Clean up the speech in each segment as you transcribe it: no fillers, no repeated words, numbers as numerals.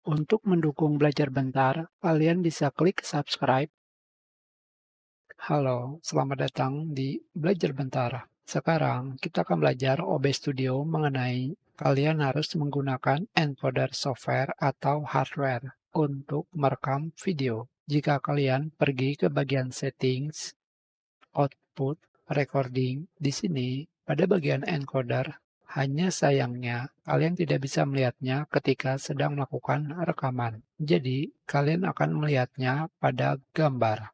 Untuk mendukung belajar bentar, kalian bisa klik subscribe. Halo, selamat datang di Belajar Bentar. Sekarang kita akan belajar OBS Studio mengenai kalian harus menggunakan encoder software atau hardware untuk merekam video. Jika kalian pergi ke bagian settings, output, recording, di sini pada bagian encoder, hanya sayangnya kalian tidak bisa melihatnya ketika sedang melakukan rekaman. Jadi, kalian akan melihatnya pada gambar.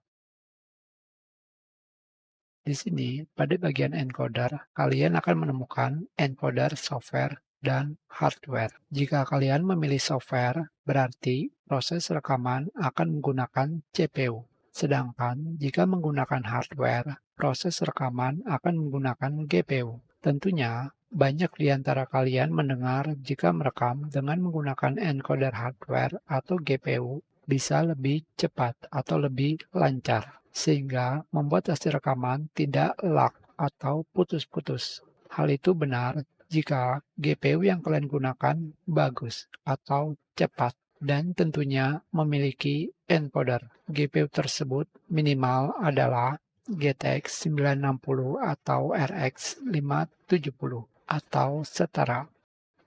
Di sini, pada bagian encoder, kalian akan menemukan encoder software dan hardware. Jika kalian memilih software, berarti proses rekaman akan menggunakan CPU. Sedangkan jika menggunakan hardware, proses rekaman akan menggunakan GPU. Tentunya, banyak di antara kalian mendengar jika merekam dengan menggunakan encoder hardware atau GPU bisa lebih cepat atau lebih lancar, sehingga membuat hasil rekaman tidak lag atau putus-putus. Hal itu benar jika GPU yang kalian gunakan bagus atau cepat dan tentunya memiliki encoder. GPU tersebut minimal adalah GTX 960 atau RX 570 atau setara.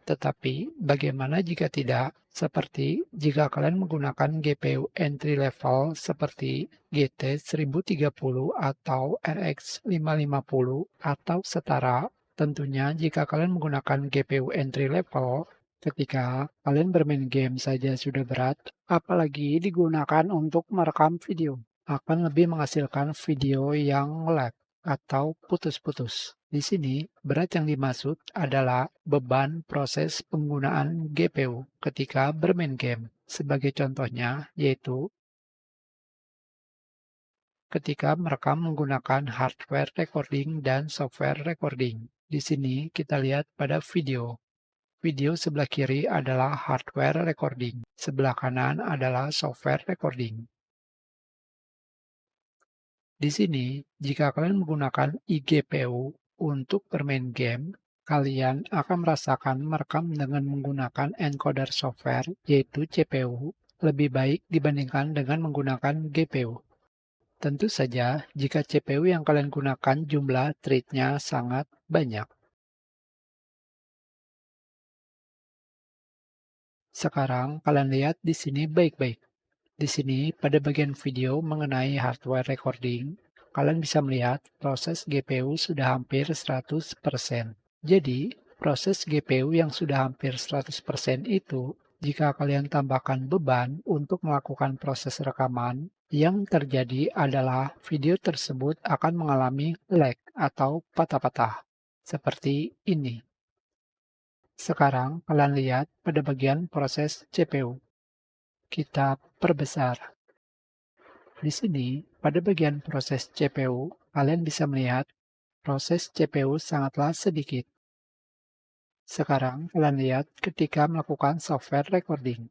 Tetapi bagaimana jika tidak? Seperti jika kalian menggunakan GPU entry level seperti GT 1030 atau RX 550 atau setara. Tentunya jika kalian menggunakan GPU entry level, ketika kalian bermain game saja sudah berat, apalagi digunakan untuk merekam video, akan lebih menghasilkan video yang lag atau putus-putus. Di sini, berat yang dimaksud adalah beban proses penggunaan GPU ketika bermain game. Sebagai contohnya, yaitu ketika merekam menggunakan hardware recording dan software recording. Di sini kita lihat pada video. Video sebelah kiri adalah hardware recording, sebelah kanan adalah software recording. Di sini, jika kalian menggunakan eGPU untuk bermain game, kalian akan merasakan merekam dengan menggunakan encoder software, yaitu CPU, lebih baik dibandingkan dengan menggunakan GPU. Tentu saja, jika CPU yang kalian gunakan jumlah thread-nya sangat banyak. Sekarang, kalian lihat di sini baik-baik. Di sini, pada bagian video mengenai hardware recording, kalian bisa melihat proses GPU sudah hampir 100%. Jadi, proses GPU yang sudah hampir 100% itu, jika kalian tambahkan beban untuk melakukan proses rekaman, yang terjadi adalah video tersebut akan mengalami lag atau patah-patah, seperti ini. Sekarang, kalian lihat pada bagian proses CPU. Kita perbesar. Di sini, pada bagian proses CPU, kalian bisa melihat proses CPU sangatlah sedikit. Sekarang, kalian lihat ketika melakukan software recording.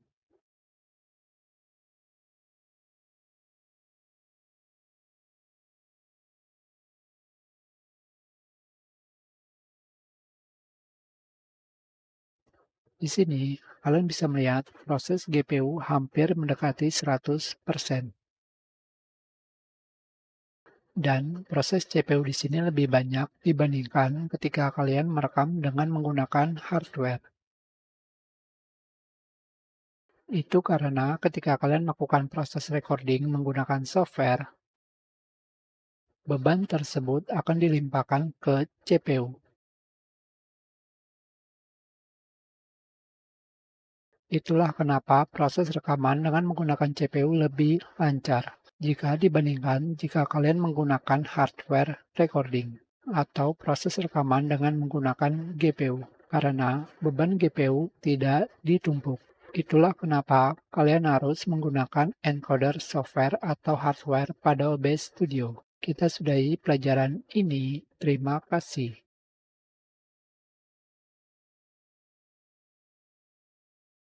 Di sini, kalian bisa melihat proses GPU hampir mendekati 100%. Dan proses CPU di sini lebih banyak dibandingkan ketika kalian merekam dengan menggunakan hardware. Itu karena ketika kalian melakukan proses recording menggunakan software, beban tersebut akan dilimpahkan ke CPU. Itulah kenapa proses rekaman dengan menggunakan CPU lebih lancar jika dibandingkan jika kalian menggunakan hardware recording atau proses rekaman dengan menggunakan GPU, karena beban GPU tidak ditumpuk. Itulah kenapa kalian harus menggunakan encoder software atau hardware pada OBS Studio. Kita sudahi pelajaran ini. Terima kasih.